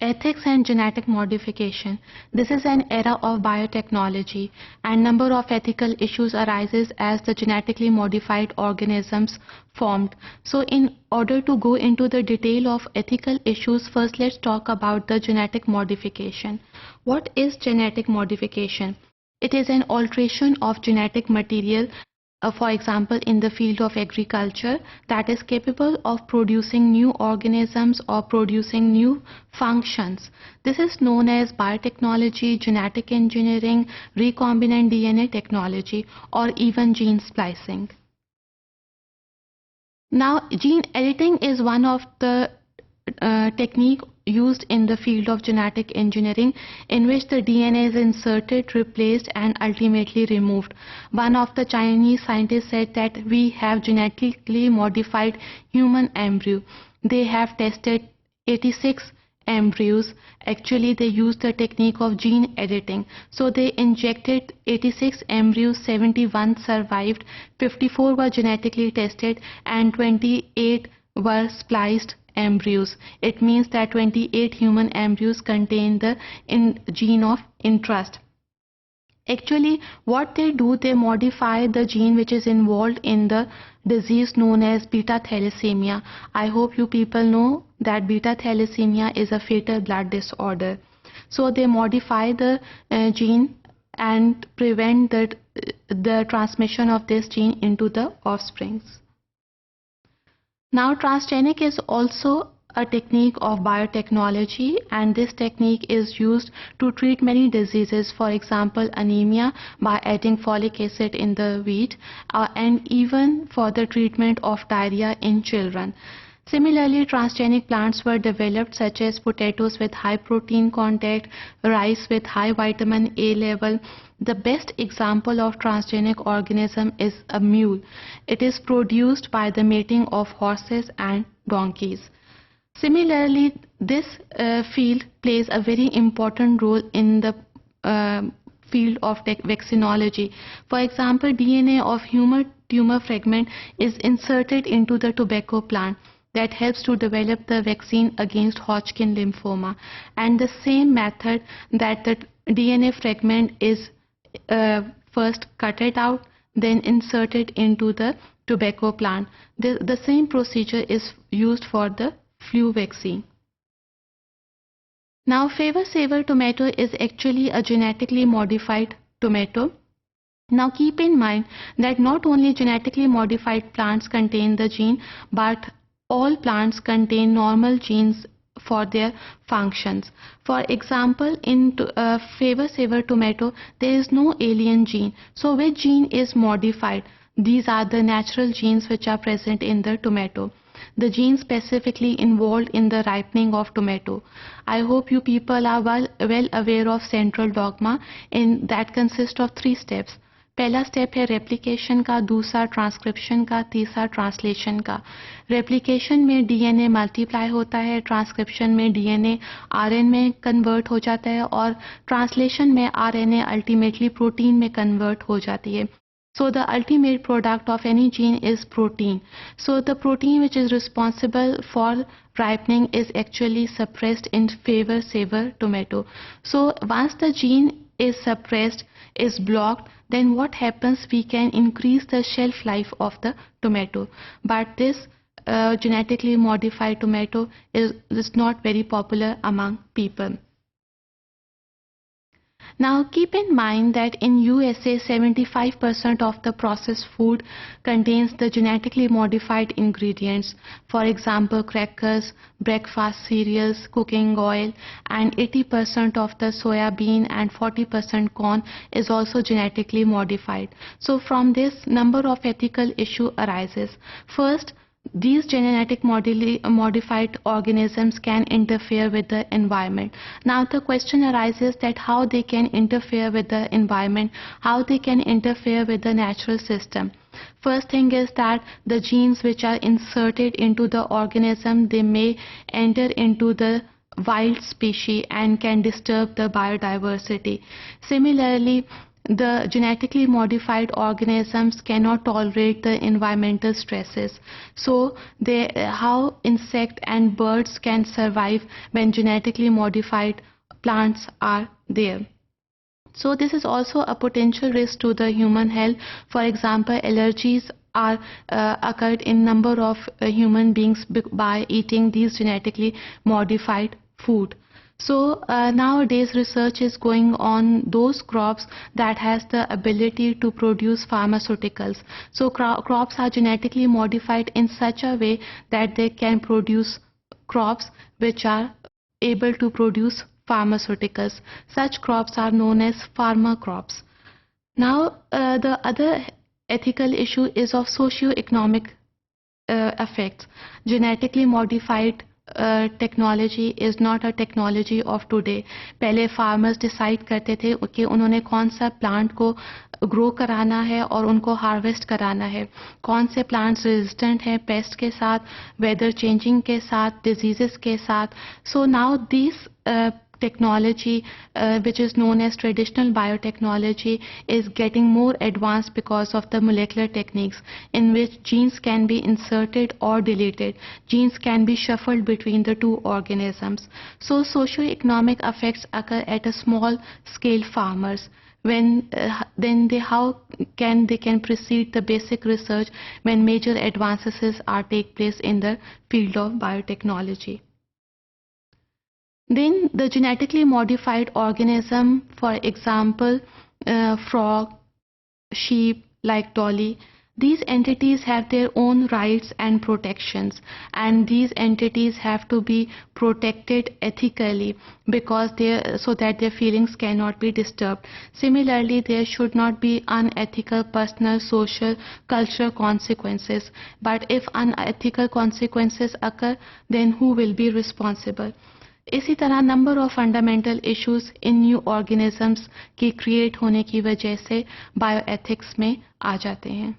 Ethics and genetic modification. This is an era of biotechnology, and number of ethical issues arises as the genetically modified organisms formed. So in order to go into the detail of ethical issues, first let's talk about the genetic modification. What is genetic modification? It is an alteration of genetic material, for example, in the field of agriculture, that is capable of producing new organisms or producing new functions. This is known as biotechnology, genetic engineering, recombinant DNA technology, or even gene splicing. Now, gene editing is one of the technique used in the field of genetic engineering, in which the DNA is inserted, replaced, and ultimately removed. One of the Chinese scientists said that we have genetically modified human embryo. They have tested 86 embryos. Actually, they used the technique of gene editing. So they injected 86 embryos, 71 survived, 54 were genetically tested, and 28 were spliced embryos. It means that 28 human embryos contain the gene of interest. Actually, what they do, they modify the gene which is involved in the disease known as beta thalassemia. I hope you people know that beta thalassemia is a fatal blood disorder. So they modify the gene and prevent the transmission of this gene into the offsprings. Now, transgenic is also a technique of biotechnology, and this technique is used to treat many diseases, for example anemia, by adding folic acid in the wheat, and even for the treatment of diarrhea in children. Similarly, transgenic plants were developed, such as potatoes with high protein content, rice with high vitamin A level. The best example of transgenic organism is a mule. It is produced by the mating of horses and donkeys. Similarly, this field plays a very important role in the field of vaccinology. For example, DNA of human tumor fragment is inserted into the tobacco plant. That helps to develop the vaccine against Hodgkin lymphoma. And the same method, that the DNA fragment is first cutted out, then inserted into the tobacco plant. The same procedure is used for the flu vaccine. Now, Favor Saver tomato is actually a genetically modified tomato. Now keep in mind that not only genetically modified plants contain the gene, but all plants contain normal genes for their functions. For example, in Favor Saver tomato, there is no alien gene. So which gene is modified? These are the natural genes which are present in the tomato. The genes specifically involved in the ripening of tomato. I hope you people are well aware of central dogma, in that consists of 3 steps. पहला step है replication का, दूसरा transcription का, तीसरा translation का. Replication में DNA multiply होता है, ट्रांसक्रिप्शन में डीएनए आरएनए में कन्वर्ट हो जाता है, और ट्रांसलेशन में आरएनए अल्टीमेटली प्रोटीन में कन्वर्ट हो जाती है. So the ultimate product of any gene is protein. So the protein which is responsible for ripening is actually suppressed in Favor Saver tomato. So once the gene is suppressed, is blocked, then what happens? We can increase the shelf life of the tomato. But this genetically modified tomato is not very popular among people. Now keep in mind that in USA 75% of the processed food contains the genetically modified ingredients. For example, crackers, breakfast cereals, cooking oil, and 80% of the soya bean and 40% corn is also genetically modified. So from this, number of ethical issue arises. First, these genetically modified organisms can interfere with the environment. Now the question arises that how they can interfere with the environment, how they can interfere with the natural system. First thing is that the genes which are inserted into the organism, they may enter into the wild species and can disturb the biodiversity. Similarly, the genetically modified organisms cannot tolerate the environmental stresses. So how insect and birds can survive when genetically modified plants are there. So this is also a potential risk to the human health. For example, allergies are occurred in number of human beings by eating these genetically modified food. So nowadays research is going on those crops that has the ability to produce pharmaceuticals. So crops are genetically modified in such a way that they can produce crops which are able to produce pharmaceuticals. Such crops are known as pharma crops. Now the other ethical issue is of socio-economic effects. Genetically modified technology is not a technology of today. पहले farmers decide करते थे कि उन्होंने कौन सा plant को grow कराना है और उनको हार्वेस्ट कराना है, कौन से प्लांट्स रेजिस्टेंट हैं पेस्ट के साथ, वेदर चेंजिंग के साथ, डिजीजेस के साथ. So now this technology which is known as traditional biotechnology is getting more advanced because of the molecular techniques in which genes can be inserted or deleted. Genes can be shuffled between the two organisms. So socio-economic effects occur at a small scale farmers. When then how can they proceed the basic research when major advances are take place in the field of biotechnology. Then the genetically modified organism, for example, frog, sheep like dolly, these entities have their own rights and protections, and these entities have to be protected ethically because so that their feelings cannot be disturbed. Similarly, there should not be unethical personal, social, cultural consequences. But if unethical consequences occur, then who will be responsible? इसी तरह number of fundamental issues in new organisms के create होने की वजह से bioethics में आ जाते हैं.